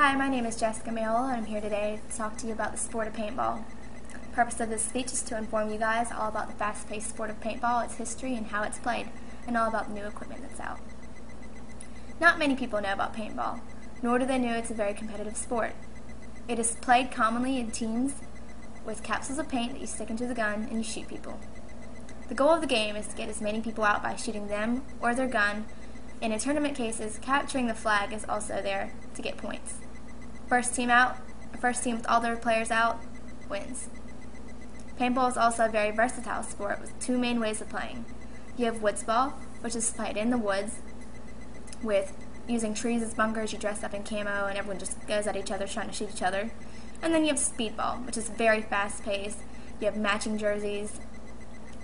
Hi, my name is Jessica Mayall, and I'm here today to talk to you about the sport of paintball. The purpose of this speech is to inform you guys all about the fast-paced sport of paintball, its history, and how it's played, and all about the new equipment that's out. Not many people know about paintball, nor do they know it's a very competitive sport. It is played commonly in teams with capsules of paint that you stick into the gun and you shoot people. The goal of the game is to get as many people out by shooting them or their gun, and in tournament cases, capturing the flag is also there to get points. First team with all their players out wins. Paintball is also a very versatile sport with two main ways of playing. You have woods ball, which is played in the woods with using trees as bunkers. You dress up in camo and everyone just goes at each other trying to shoot each other. And then you have speedball, which is very fast paced. You have matching jerseys.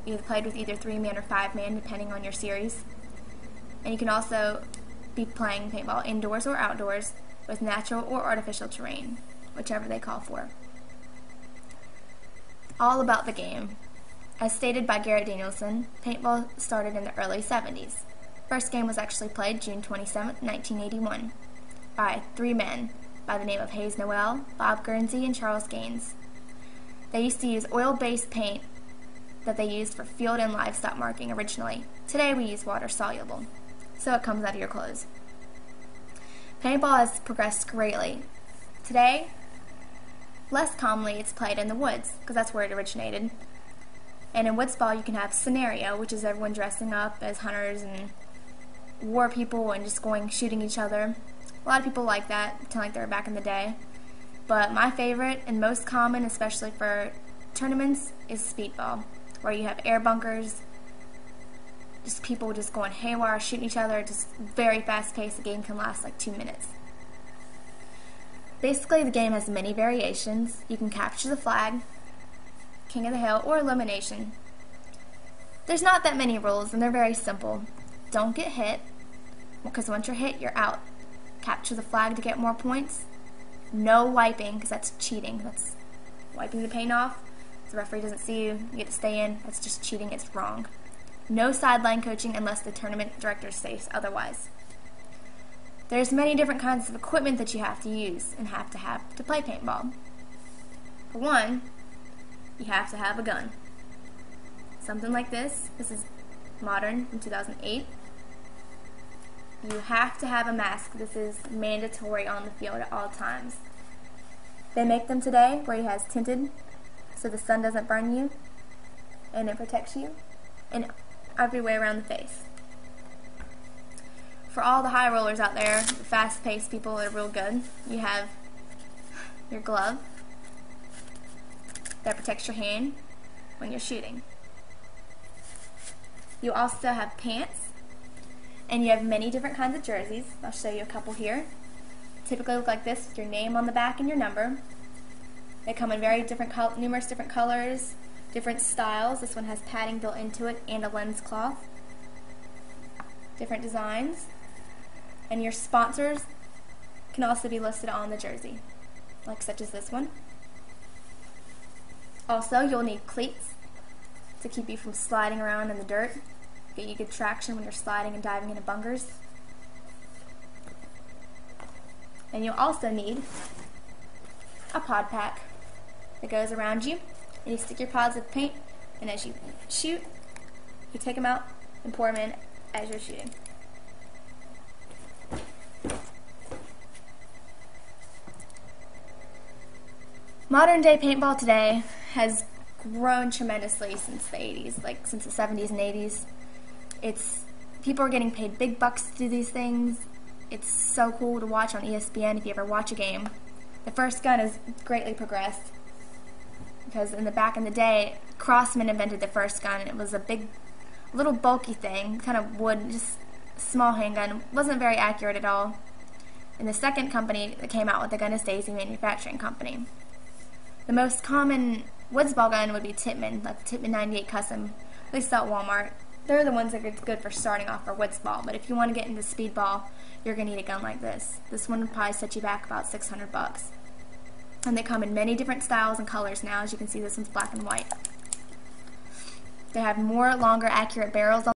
You've played with either 3-man or 5-man depending on your series. And you can also be playing paintball indoors or outdoors with natural or artificial terrain, whichever they call for. All about the game. As stated by Garrett Danielson, paintball started in the early 70s. First game was actually played June 27, 1981, by 3 men by the name of Hayes Noel, Bob Guernsey, and Charles Gaines. They used to use oil-based paint that they used for field and livestock marking originally. Today we use water-soluble, so it comes out of your clothes. Paintball has progressed greatly. Today, less commonly it's played in the woods, because that's where it originated. And in woods ball you can have scenario, which is everyone dressing up as hunters and war people and just shooting each other. A lot of people like that, pretend like they were back in the day. But my favorite and most common, especially for tournaments, is speedball, where you have air bunkers, just people just going haywire, shooting each other, just very fast paced. The game can last like 2 minutes. Basically, the game has many variations. You can capture the flag, king of the hill, or elimination. There's not that many rules, and they're very simple. Don't get hit, because once you're hit, you're out. Capture the flag to get more points. No wiping, because that's cheating. That's wiping the paint off. If the referee doesn't see you, you get to stay in. That's just cheating. It's wrong. No sideline coaching unless the tournament director says otherwise. There's many different kinds of equipment that you have to use and have to play paintball. For one, you have to have a gun. Something like this. This is modern from 2008. You have to have a mask. This is mandatory on the field at all times. They make them today where it has tinted so the sun doesn't burn you and it protects you and every way around the face. For all the high rollers out there, the fast-paced people that are real good, you have your glove that protects your hand when you're shooting. You also have pants, and you have many different kinds of jerseys. I'll show you a couple here. Typically look like this with your name on the back and your number. They come in numerous different colors, different styles. This one has padding built into it and a lens cloth. Different designs. And your sponsors can also be listed on the jersey, such as this one. Also, you'll need cleats to keep you from sliding around in the dirt. Get you good traction when you're sliding and diving into bunkers. And you'll also need a pod pack that goes around you, and you stick your pods with paint, and as you shoot, you take them out and pour them in as you're shooting. Modern day paintball today has grown tremendously since the 80s, since the 70s and 80s. People are getting paid big bucks to do these things. It's so cool to watch on ESPN if you ever watch a game. The first gun has greatly progressed because back in the day, Crossman invented the first gun. It was a big, little bulky thing, kind of wood, just small handgun. Wasn't very accurate at all. And the second company that came out with the gun is Daisy Manufacturing Company. The most common woods ball gun would be Tippmann, like the Tippmann 98 Custom. They sell at Walmart. They're the ones that are good for starting off for woods ball, but if you want to get into speedball, you're going to need a gun like this. This one would probably set you back about $600. And they come in many different styles and colors now. As you can see, this one's black and white. They have more longer accurate barrels on